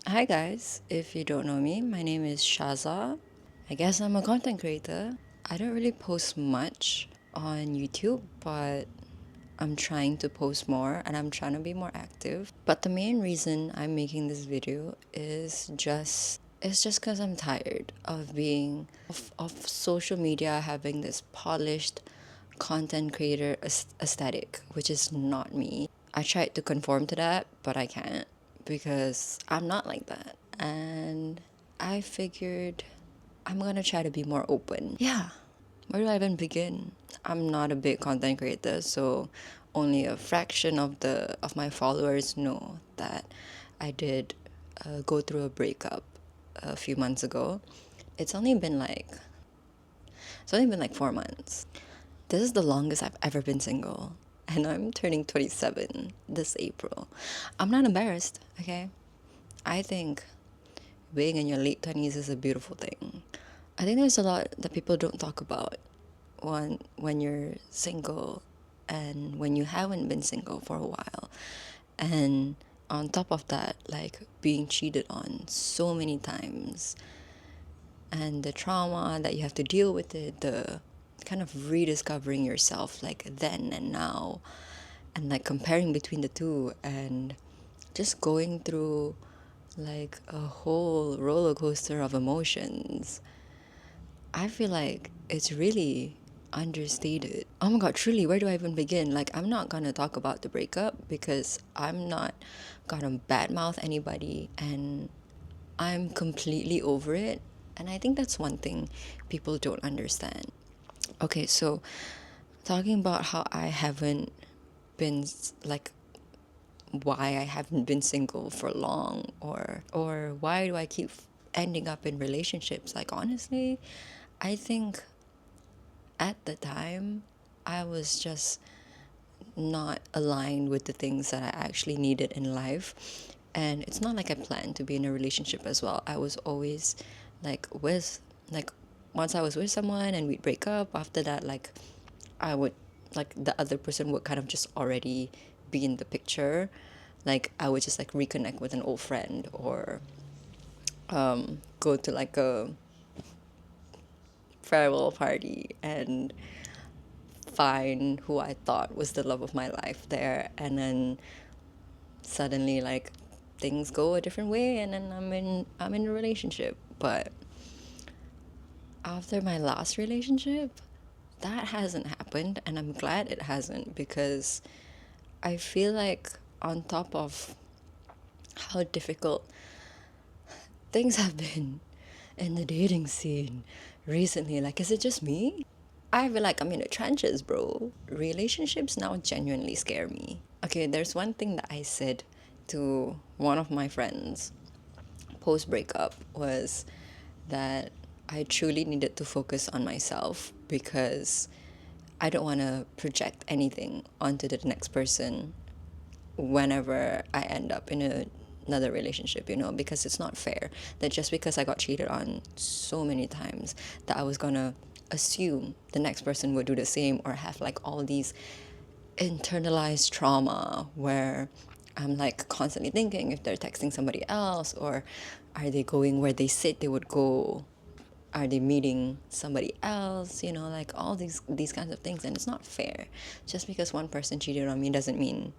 Hi guys, if you don't know me, my name is Shaza. I guess I'm a content creator. I don't really post much on YouTube, but I'm trying to post more and I'm trying to be more active. But the main reason I'm making this video is just because I'm tired of of social media having this polished content creator aesthetic, which is not me. I tried to conform to that, but I can't because I'm not like that. And I figured I'm gonna try to be more open. Yeah, where do I even begin? I'm not a big content creator, so only a fraction of my followers know that I did go through a breakup a few months ago. It's only been like it's only been like 4 months. This is the longest I've ever been single, and I'm turning 27 this April. I'm not embarrassed, okay? I think being in your late 20s is a beautiful thing. I think there's a lot that people don't talk about when you're single and when you haven't been single for a while. And on top of that, like being cheated on so many times and the trauma that you have to deal with it, the kind of rediscovering yourself like then and now, and like comparing between the two, and just going through like a whole roller coaster of emotions. I feel like it's really understated. Oh my god, truly, where do I even begin? Like, I'm not gonna talk about the breakup because I'm not gonna badmouth anybody and I'm completely over it. And I think that's one thing people don't understand. Okay, so talking about how I haven't been like why I haven't been single for long, or why do I keep ending up in relationships? Like honestly, I think at the time I was just not aligned with the things that I actually needed in life. And it's not like I planned to be in a relationship as well. I was always like like once I was with someone and we'd break up, after that I would like the other person would kind of just already be in the picture. Like I would just like reconnect with an old friend or go to like a farewell party and find who I thought was the love of my life there, and then suddenly like things go a different way and then I'm in a relationship. But after my last relationship, that hasn't happened, and I'm glad it hasn't, because I feel like on top of how difficult things have been in the dating scene recently, like is it just me? I feel like I'm in the trenches, bro. Relationships now genuinely scare me. Okay, there's one thing that I said to one of my friends post breakup was that I truly needed to focus on myself because I don't want to project anything onto the next person whenever I end up in another relationship, because it's not fair that just because I got cheated on so many times that I was gonna assume the next person would do the same or have like all these internalized trauma where I'm like constantly thinking if they're texting somebody else, or are they going where they said they would go, are they meeting somebody else, like all these kinds of things. And it's not fair. Just because one person cheated on me doesn't mean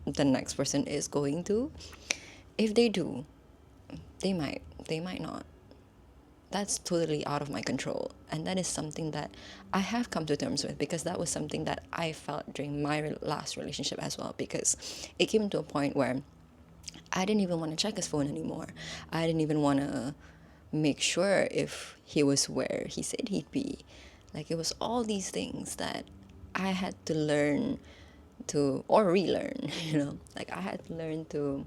the next person is going to. If they do, they might not. That's totally out of my control, and that is something that I have come to terms with, because that was something that I felt during my last relationship as well, because it came to a point where I didn't even want to check his phone anymore. I didn't even want to make sure if he was where he said he'd be. Like, it was all these things that I had to learn to, or relearn, like I had to learn to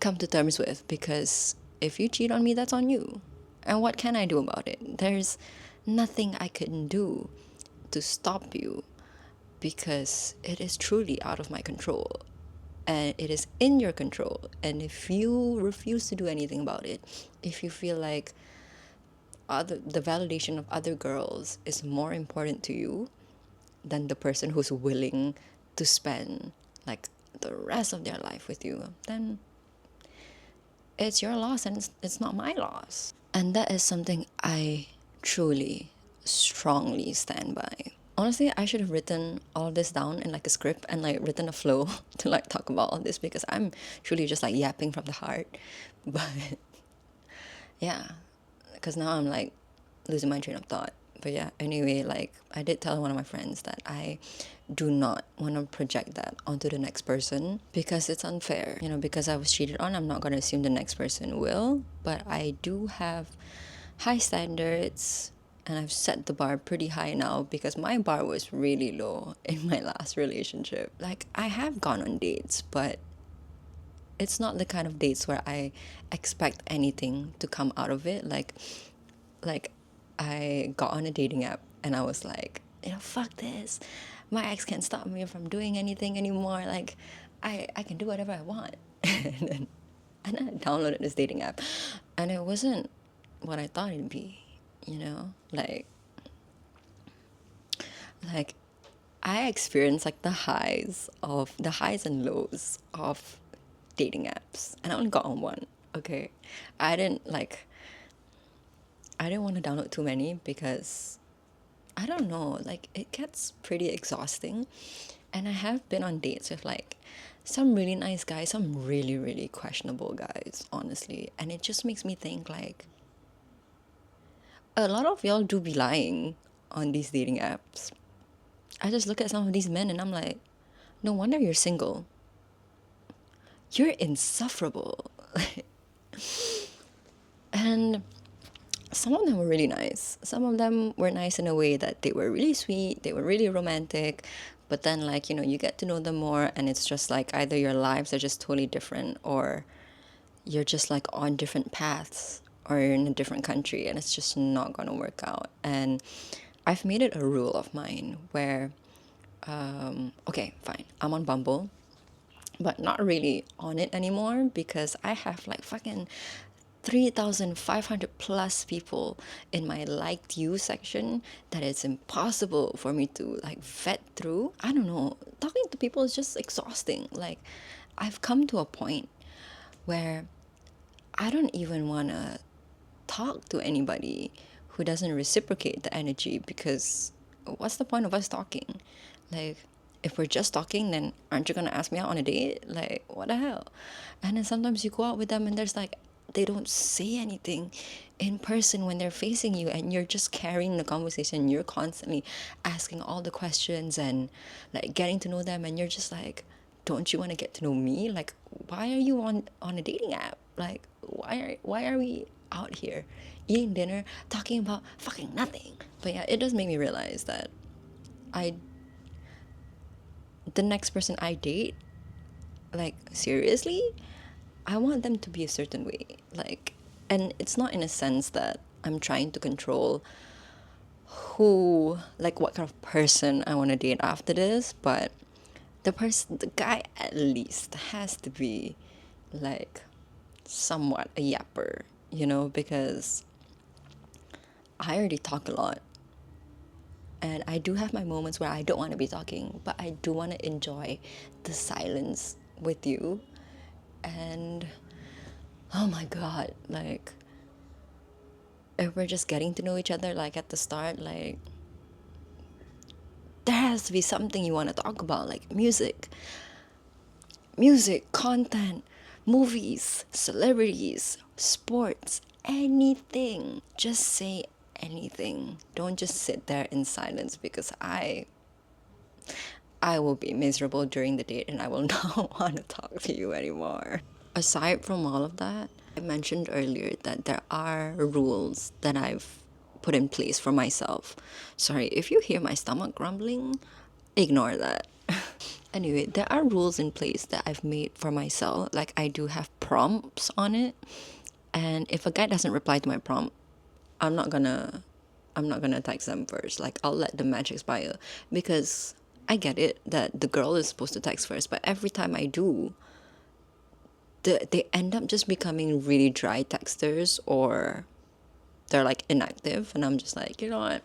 come to terms with, because if you cheat on me, that's on you. And what can I do about it? There's nothing I can do to stop you, because it is truly out of my control and it is in your control. And if you refuse to do anything about it, if you feel like the validation of other girls is more important to you than the person who's willing to spend like the rest of their life with you, then it's your loss and it's not my loss. And that is something I truly, strongly stand by. Honestly, I should have written all of this down in like a script and like written a flow to like talk about all this, because I'm truly just like yapping from the heart. But yeah, because now I'm like losing my train of thought. But yeah, anyway, like I did tell one of my friends that I do not want to project that onto the next person because it's unfair. You know, because I was cheated on, I'm not going to assume the next person will. But I do have high standards, and I've set the bar pretty high now because my bar was really low in my last relationship. Like, I have gone on dates, but it's not the kind of dates where I expect anything to come out of it. Like I got on a dating app and I was like, you know, fuck this. My ex can't stop me from doing anything anymore. Like, I can do whatever I want. And then I downloaded this dating app, and it wasn't what I thought it'd be, you know? Like I experienced like the highs and lows of dating apps, and I only got on one. Okay, I didn't like I didn't want to download too many because I don't know, like it gets pretty exhausting. And I have been on dates with like some really nice guys, some really, really questionable guys, honestly. And it just makes me think like a lot of y'all do be lying on these dating apps. I just look at some of these men and I'm like, no wonder you're single. You're insufferable. And some of them were really nice. Some of them were nice in a way that they were really sweet, they were really romantic. But then, like, you know, you get to know them more, and it's just like either your lives are just totally different, or you're just like on different paths, or you're in a different country, and it's just not gonna work out. And I've made it a rule of mine where, okay, fine, I'm on Bumble, but not really on it anymore because I have like fucking 3,500 plus people in my liked you section that it's impossible for me to like vet through. I don't know. Talking to people is just exhausting. Like, I've come to a point where I don't even want to talk to anybody who doesn't reciprocate the energy, because what's the point of us talking? Like, if we're just talking, then aren't you gonna ask me out on a date? Like, what the hell? And then sometimes you go out with them and there's like, they don't say anything in person when they're facing you, and you're just carrying the conversation. You're constantly asking all the questions and like getting to know them, and you're just like, don't you want to get to know me? Like, why are you on a dating app? Like, why are we out here eating dinner talking about fucking nothing? But yeah, it does make me realize that I the next person I date, like seriously, I want them to be a certain way. Like, and it's not in a sense that I'm trying to control who, like what kind of person I want to date after this, but the guy at least has to be like somewhat a yapper, you know, because I already talk a lot. And I do have my moments where I don't want to be talking, but I do want to enjoy the silence with you. And oh my God, like, if we're just getting to know each other, like at the start, like, there has to be something you want to talk about, like music, content, movies, celebrities, sports, anything. Just say anything. Don't just sit there in silence, because I will be miserable during the date and I will not want to talk to you anymore. Aside from all of that, I mentioned earlier that there are rules that I've put in place for myself. Sorry, if you hear my stomach grumbling, ignore that. Anyway, there are rules in place that I've made for myself. Like, I do have prompts on it. And if a guy doesn't reply to my prompt, I'm not gonna text them first. Like, I'll let the match expire, because I get it that the girl is supposed to text first, but every time I do, they end up just becoming really dry texters, or they're like inactive, and I'm just like, you know what?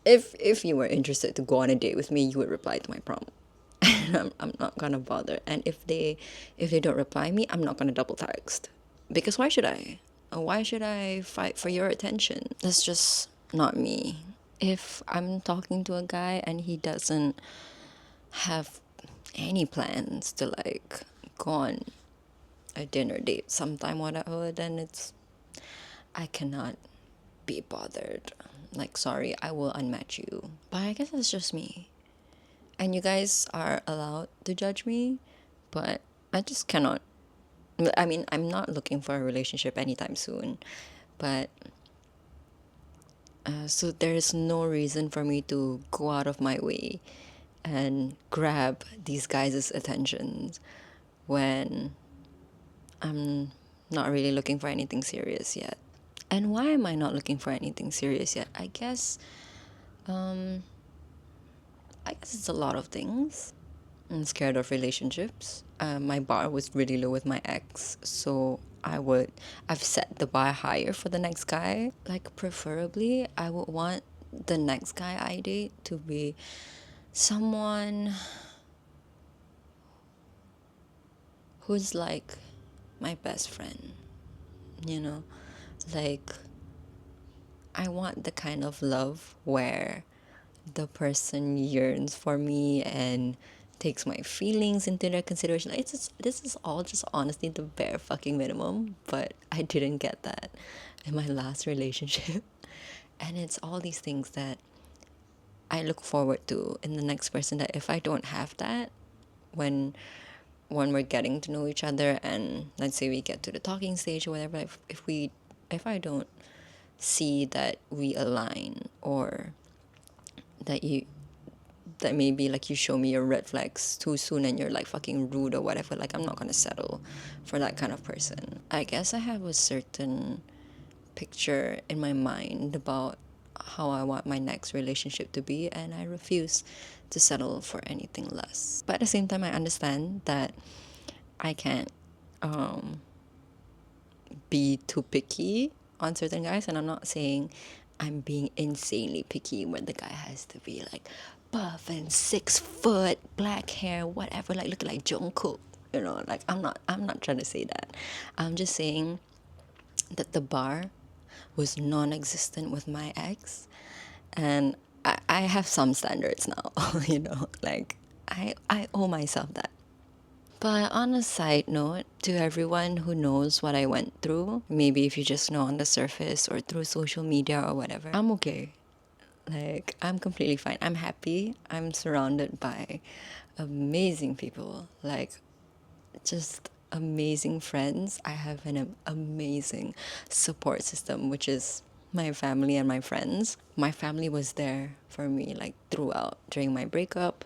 If you were interested to go on a date with me, you would reply to my prompt. And I'm not gonna bother. And if they don't reply me, I'm not gonna double text. Because why should I? Why should I fight for your attention? That's just not me. If I'm talking to a guy and he doesn't have any plans to like go on a dinner date sometime, whatever, then I cannot be bothered. Like, sorry, I will unmatch you. But I guess that's just me. And you guys are allowed to judge me, but I just cannot. I mean, I'm not looking for a relationship anytime soon, but so there is no reason for me to go out of my way and grab these guys' attentions when I'm not really looking for anything serious yet. And why am I not looking for anything serious yet? I guess it's a lot of things. I'm scared of relationships. My bar was really low with my ex, so I've set the bar higher for the next guy. Like, preferably, I would want the next guy I date to be someone who's like my best friend, you know? Like, I want the kind of love where the person yearns for me and takes my feelings into their consideration. This is all just honestly the bare fucking minimum, but I didn't get that in my last relationship. And it's all these things that I look forward to in the next person, that if I don't have that, when we're getting to know each other and let's say we get to the talking stage or whatever, if I don't see that we align, or that maybe like you show me your red flags too soon and you're like fucking rude or whatever, like I'm not gonna settle for that kind of person. I guess I have a certain picture in my mind about how I want my next relationship to be, and I refuse to settle for anything less. But at the same time, I understand that I can't be too picky on certain guys, and I'm not saying I'm being insanely picky where the guy has to be like buff and 6 foot, black hair, whatever, like looking like Jungkook. You know, like I'm not trying to say that. I'm just saying that the bar was non-existent with my ex, and I have some standards now. You know, like I owe myself that. But on a side note, to everyone who knows what I went through, maybe if you just know on the surface or through social media or whatever, I'm okay. Like, I'm completely fine. I'm happy. I'm surrounded by amazing people. Like, just amazing friends. I have an amazing support system, which is my family and my friends. My family was there for me like throughout during my breakup.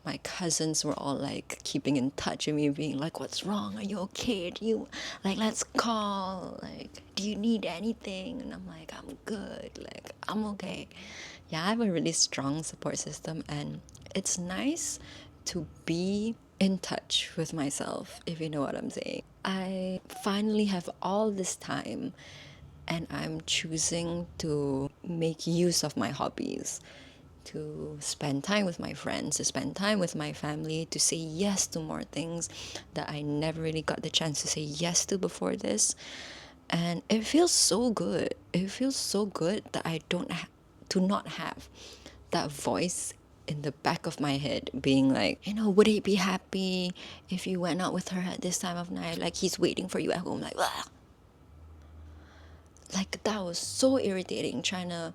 My cousins were all like keeping in touch with me, being like, "What's wrong? Are you okay? Do you like, let's call? Like, do you need anything?" And I'm like, "I'm good. Like, I'm okay." Yeah, I have a really strong support system, and it's nice to be in touch with myself, if you know what I'm saying. I finally have all this time, and I'm choosing to make use of my hobbies, to spend time with my friends, to spend time with my family, to say yes to more things that I never really got the chance to say yes to before this. And it feels so good. It feels so good that I don't to not have that voice in the back of my head being like, would he be happy if you went out with her at this time of night? Like, he's waiting for you at home. Like, ugh. Like, that was so irritating, trying to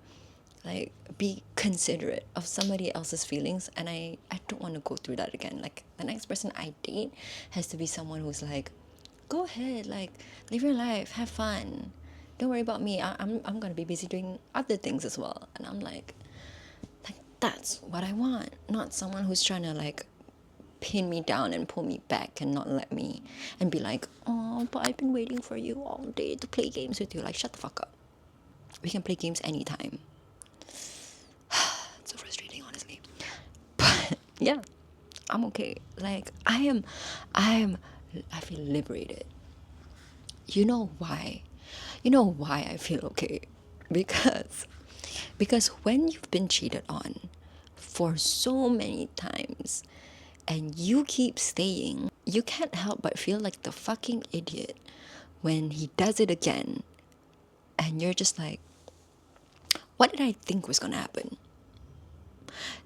like be considerate of somebody else's feelings, and I don't want to go through that again. Like, the next person I date has to be someone who's like, go ahead, like, live your life, have fun, don't worry about me. I'm gonna be busy doing other things as well. And I'm like, that's what I want, not someone who's trying to like pin me down and pull me back and not let me, and be like, oh, but I've been waiting for you all day to play games with you. Like, shut the fuck up. We can play games anytime. It's so frustrating, honestly. But yeah, I'm okay. Like, I feel liberated. You know why? You know why I feel okay? Because when you've been cheated on for so many times and you keep staying, you can't help but feel like the fucking idiot when he does it again, and you're just like, what did I think was gonna happen?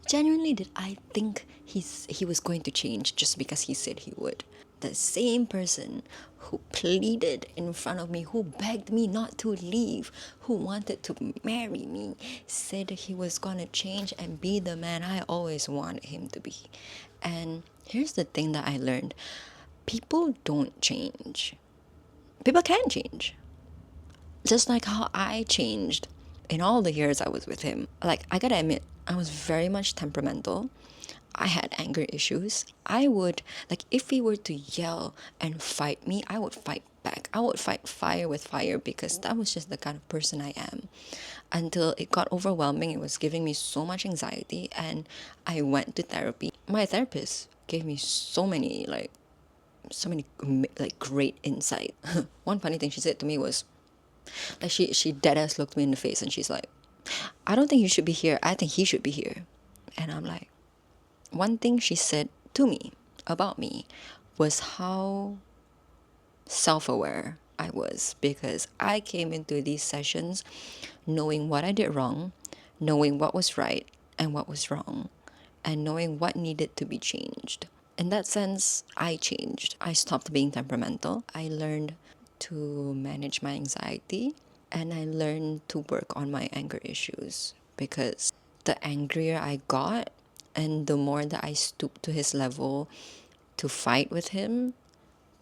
Genuinely, did I think he was going to change just because he said he would? The same person who pleaded in front of me, who begged me not to leave, who wanted to marry me, said he was gonna change and be the man I always wanted him to be. And here's the thing that I learned: people don't change. People can change. Just like how I changed in all the years I was with him. Like, I gotta admit, I was very much temperamental. I had anger issues. I would, like, if he were to yell and fight me, I would fight back. I would fight fire with fire because that was just the kind of person I am. Until it got overwhelming, it was giving me so much anxiety, and I went to therapy. My therapist gave me so many like great insight. One funny thing she said to me was, like, she dead ass looked me in the face and she's like, I don't think you should be here. I think he should be here. And I'm like, one thing she said to me about me was how self-aware I was, because I came into these sessions knowing what I did wrong, knowing what was right and what was wrong, and knowing what needed to be changed. In that sense, I changed. I stopped being temperamental. I learned to manage my anxiety, and I learned to work on my anger issues, because the angrier I got and the more that I stooped to his level to fight with him,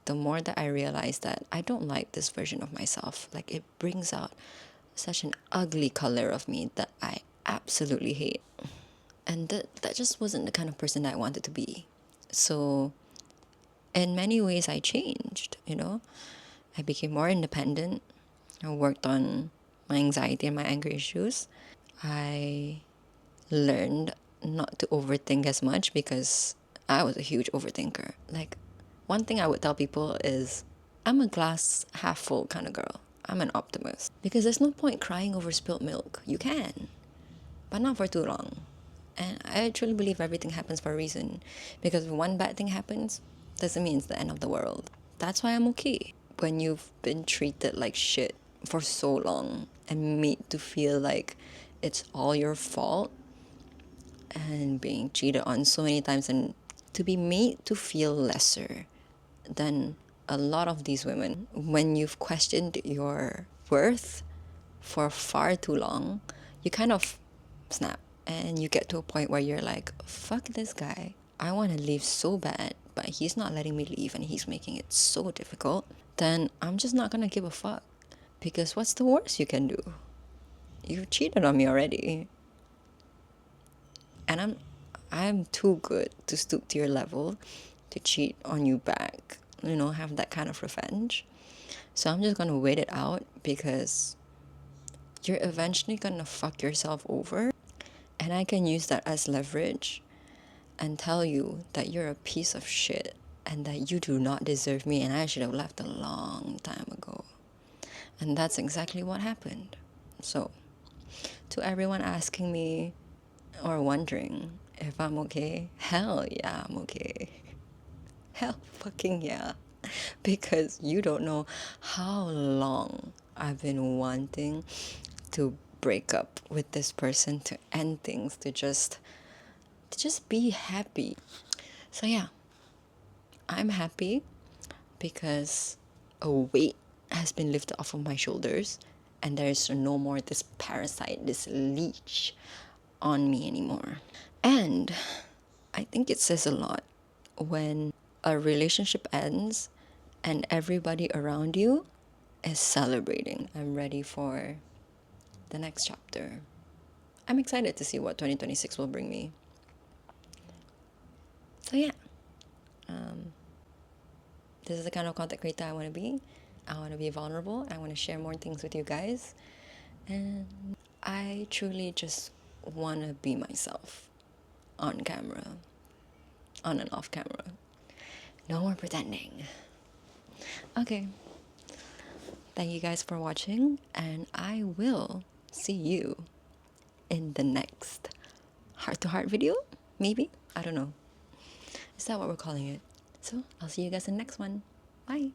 the more that I realized that I don't like this version of myself. Like, it brings out such an ugly color of me that I absolutely hate. And that just wasn't the kind of person that I wanted to be. So, in many ways, I changed, you know? I became more independent. I worked on my anxiety and my anger issues. I learned not to overthink as much because I was a huge overthinker. Like, one thing I would tell people is, I'm a glass half full kind of girl. I'm an optimist. Because there's no point crying over spilt milk. You can, but not for too long. And I truly believe everything happens for a reason. Because if one bad thing happens, doesn't mean it's the end of the world. That's why I'm okay. When you've been treated like shit for so long and made to feel like it's all your fault, and being cheated on so many times, and to be made to feel lesser than a lot of these women, when you've questioned your worth for far too long, you kind of snap and you get to a point where you're like, fuck this guy. I want to leave so bad, but he's not letting me leave and he's making it so difficult. Then I'm just not gonna give a fuck. Because what's the worst you can do? You've cheated on me already. And I'm too good to stoop to your level to cheat on you back. You know, have that kind of revenge. So I'm just gonna wait it out, because you're eventually gonna fuck yourself over. And I can use that as leverage and tell you that you're a piece of shit and that you do not deserve me and I should have left a long time ago. And that's exactly what happened. So, to everyone asking me or wondering if I'm okay, hell yeah, I'm okay. Hell fucking yeah. Because you don't know how long I've been wanting to break up with this person, to end things, to just be happy. So yeah, I'm happy because a weight has been lifted off of my shoulders, and there is no more this parasite, this leech on me anymore. And I think it says a lot when a relationship ends and everybody around you is celebrating. I'm ready for the next chapter. I'm excited to see what 2026 will bring me. So yeah, this is the kind of content creator I want to be. I want to be vulnerable. I want to share more things with you guys. And I truly just want to be myself on camera, on and off camera. No more pretending. Okay. Thank you guys for watching, and I will see you in the next heart-to-heart video, maybe? I don't know. Is that what we're calling it? So I'll see you guys in the next one. Bye.